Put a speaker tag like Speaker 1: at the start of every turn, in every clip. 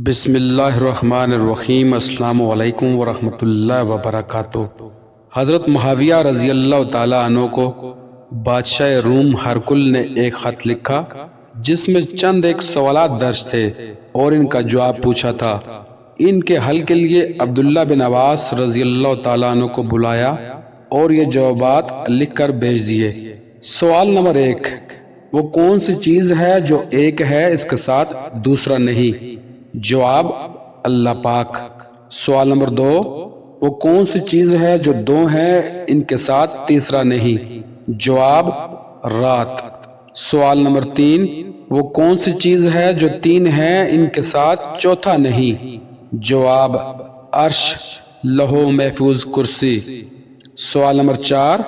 Speaker 1: بسم اللہ الرحمن الرحیم۔ السلام علیکم ورحمۃ اللہ وبرکاتہ۔ حضرت معاویہ رضی اللہ تعالیٰ عنہ کو بادشاہ روم ہرقل نے ایک خط لکھا جس میں چند ایک سوالات درج تھے اور ان کا جواب پوچھا تھا۔ ان کے حل کے لیے عبداللہ بن عباس رضی اللہ تعالیٰ عنہ کو بلایا اور یہ جوابات لکھ کر بھیج دیے۔ سوال نمبر 1، وہ کون سی چیز ہے جو ایک ہے اس کے ساتھ دوسرا نہیں؟ جواب، اللہ پاک۔ سوال نمبر 2، وہ کون سی چیز ہے جو دو ہیں ان کے ساتھ تیسرا نہیں؟ جواب، رات۔ سوال نمبر 3، وہ کون سی چیز ہے جو تین ہے ان کے ساتھ چوتھا نہیں؟ جواب، عرش، لوح محفوظ، کرسی۔ سوال نمبر 4،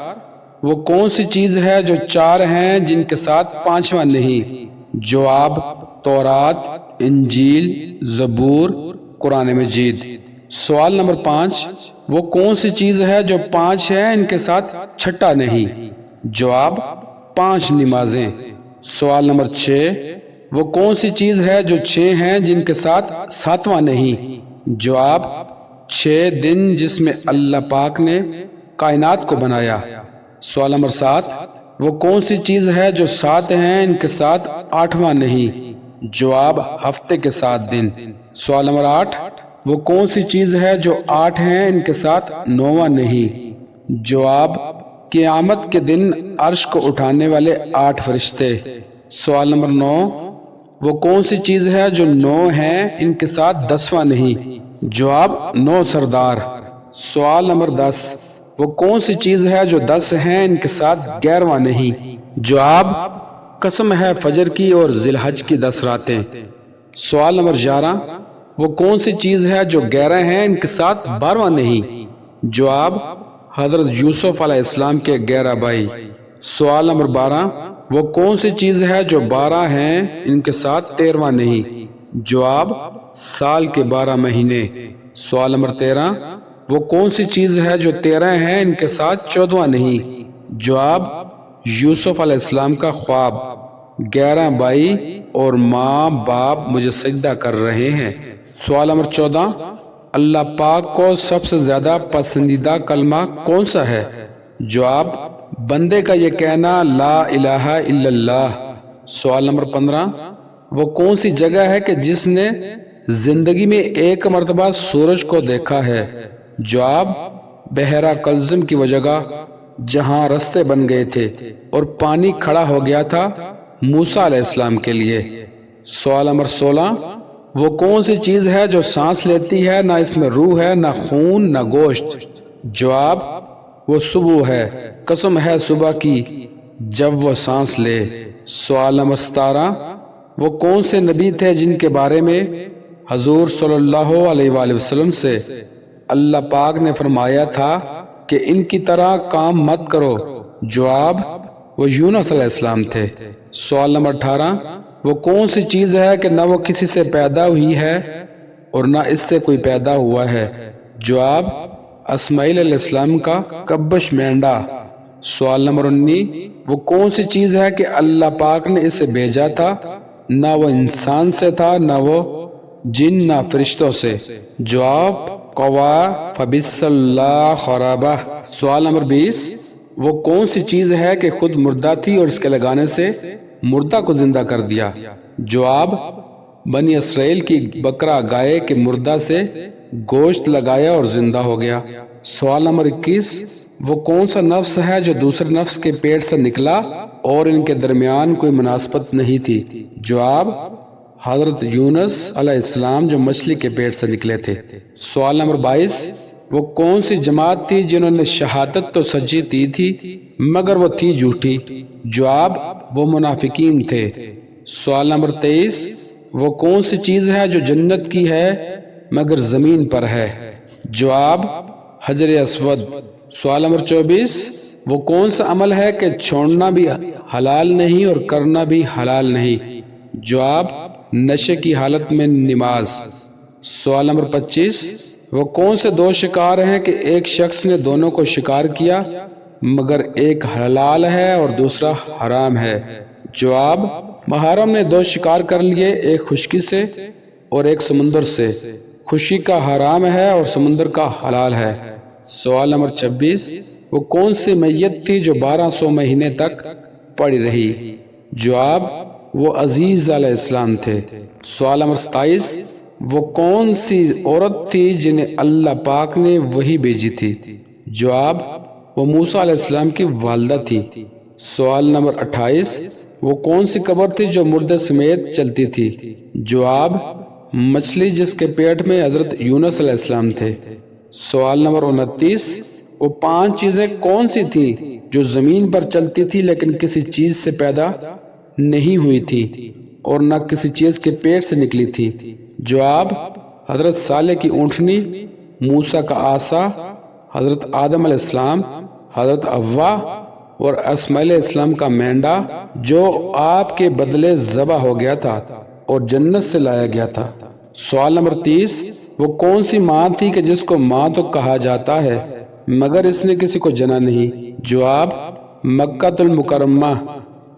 Speaker 1: وہ کون سی چیز ہے جو چار ہیں جن کے ساتھ پانچواں نہیں؟ جواب، تورات، انجیل، زبور، قرآن مجید۔ سوال نمبر 5، وہ کون سی چیز ہے جو پانچ ہے ان کے ساتھ چھٹا نہیں؟ جواب، 5 نمازیں۔ سوال نمبر 6، وہ کون سی چیز ہے جو 6 ہیں جن کے ساتھ ساتواں نہیں؟ جواب، 6 دن جس میں اللہ پاک نے کائنات کو بنایا۔ سوال نمبر 7، وہ کون سی چیز ہے جو 7 ہیں ان کے ساتھ آٹھواں نہیں؟ جواب، ہفتے کے 7 دن۔ سوال نمبر 8، وہ کون سی چیز ہے جو 8 ہیں ان کے ساتھ نوواں نہیں؟ جواب، قیامت کے دن عرش کو اٹھانے والے 8 فرشتے۔ سوال نمبر 9، وہ کون سی چیز ہے جو 9 ہیں ان کے ساتھ 10واں نہیں؟ جواب، 9 سردار۔ سوال نمبر 10، وہ کون سی چیز ہے جو 10 ہیں ان کے ساتھ 11واں نہیں؟ جواب، قسم ہے فجر کی اور ذی الحج کی 10 راتیں۔ سوال نمبر 11، وہ کون سی چیز ہے جو 11 ہیں ان کے ساتھ 12واں نہیں؟ جواب، حضرت یوسف علیہ السلام کے 11 بھائی۔ سوال نمبر 12، وہ کون سی چیز ہے جو 12 ہیں ان کے ساتھ 13واں نہیں؟ جواب، سال کے 12 مہینے۔ سوال نمبر 13، وہ کون سی چیز ہے جو 13 ہیں ان کے ساتھ 14واں نہیں؟ جواب، یوسف علیہ السلام کا خواب، 11 بھائی اور ماں باپ مجھے سجدہ کر رہے ہیں۔ سوال نمبر 14، اللہ پاک کو سب سے زیادہ پسندیدہ کلمہ کون سا ہے؟ جواب، بندے کا یہ کہنا لا الہ الا اللہ۔ سوال نمبر 15، وہ کون سی جگہ ہے کہ جس نے زندگی میں ایک مرتبہ سورج کو دیکھا ہے؟ جواب، بحیرہ کلزم کی وہ جگہ جہاں رستے بن گئے تھے اور پانی کھڑا ہو گیا تھا موسیٰ علیہ السلام کے لیے۔ سوال نمبر 16، وہ کون سی چیز ہے جو سانس لیتی ہے، نہ اس میں روح ہے، نہ خون، نہ گوشت؟ جواب، وہ صبح ہے، قسم ہے صبح کی جب وہ سانس لے۔ سوال نمبر 17، وہ کون سے نبی تھے جن کے بارے میں حضور صلی اللہ علیہ وآلہ وسلم سے اللہ پاک نے فرمایا تھا کہ ان کی طرح کام مت کرو؟ جواب، وہ یونس علیہ السلام تھے۔ سوال نمبر 18، وہ کون سی چیز ہے کہ نہ وہ کسی سے پیدا ہوئی ہے اور نہ اس سے کوئی پیدا ہوا ہے؟ جواب، اسماعیل علیہ السلام کا کبش مینڈا۔ سوال نمبر 19، وہ کون سی چیز ہے کہ اللہ پاک نے اسے بھیجا تھا، نہ وہ انسان سے تھا نہ وہ جن نہ فرشتوں سے؟ جواب، قوا فبس اللہ خرابہ۔ سوال نمبر 20، وہ کون سی چیز ہے کہ خود مردہ تھی اور اس کے لگانے سے مردہ کو زندہ کر دیا؟ جواب، بنی اسرائیل کی بکرا گائے کے مردہ سے گوشت لگایا اور زندہ ہو گیا۔ سوال نمبر 21، وہ کون سا نفس ہے جو دوسرے نفس کے پیٹ سے نکلا اور ان کے درمیان کوئی مناسبت نہیں تھی؟ جواب، حضرت یونس علیہ السلام جو مچھلی کے پیٹ سے نکلے تھے۔ سوال نمبر 22، وہ کون سی جماعت تھی جنہوں نے شہادت تو سچی دی تھی مگر وہ تھی جھوٹی؟ جواب، وہ منافقین تھے۔ سوال نمبر 23، وہ کون سی چیز ہے جو جنت کی ہے مگر زمین پر ہے؟ جواب، حجر اسود۔ سوال نمبر 24، وہ کون سا عمل ہے کہ چھوڑنا بھی حلال نہیں اور کرنا بھی حلال نہیں؟ جواب، نشے کی حالت میں نماز۔ سوال نمبر 25، وہ کون سے 2 شکار ہیں کہ ایک شخص نے دونوں کو شکار کیا مگر ایک حلال ہے اور دوسرا حرام ہے؟ جواب، محرم نے 2 شکار کر لیے، ایک خشکی سے اور ایک سمندر سے، خوشی کا حرام ہے اور سمندر کا حلال ہے۔ سوال نمبر 26، وہ کون سی میت تھی جو 1200 مہینے تک پڑی رہی؟ جواب، وہ عزیز علیہ السلام تھے۔ سوال نمبر 27، وہ کون سی عورت تھی جنہیں اللہ پاک نے وحی بھیجی تھی؟ جواب، وہ موسیٰ علیہ السلام کی والدہ تھی۔ سوال نمبر 28، وہ کون سی قبر تھی جو مردے سمیت چلتی تھی؟ جواب، مچھلی جس کے پیٹ میں حضرت یونس علیہ السلام تھے۔ سوال نمبر 29، وہ 5 چیزیں کون سی تھیں جو زمین پر چلتی تھی لیکن کسی چیز سے پیدا نہیں ہوئی تھی اور نہ کسی چیز کے پیٹ سے نکلی تھی؟ جواب، حضرت صالح کی اونٹنی، موسیٰ کا عصا، حضرت آدم علیہ السلام، حضرت حوا اور اسماعیل علیہ السلام کا مینڈا جو آپ کے بدلے ذبح ہو گیا تھا اور جنت سے لایا گیا تھا۔ سوال نمبر 30، وہ کون سی ماں تھی کہ جس کو ماں تو کہا جاتا ہے مگر اس نے کسی کو جنا نہیں؟ جواب، مکہ المکرمہ،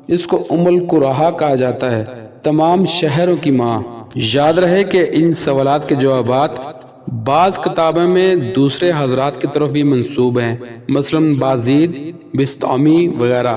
Speaker 1: اس کو ام القرا کہا جاتا ہے، تمام شہروں کی ماں۔ یاد رہے کہ ان سوالات کے جوابات بعض کتابوں میں دوسرے حضرات کی طرف بھی منسوب ہیں، مثلا بازید، بسطامی وغیرہ۔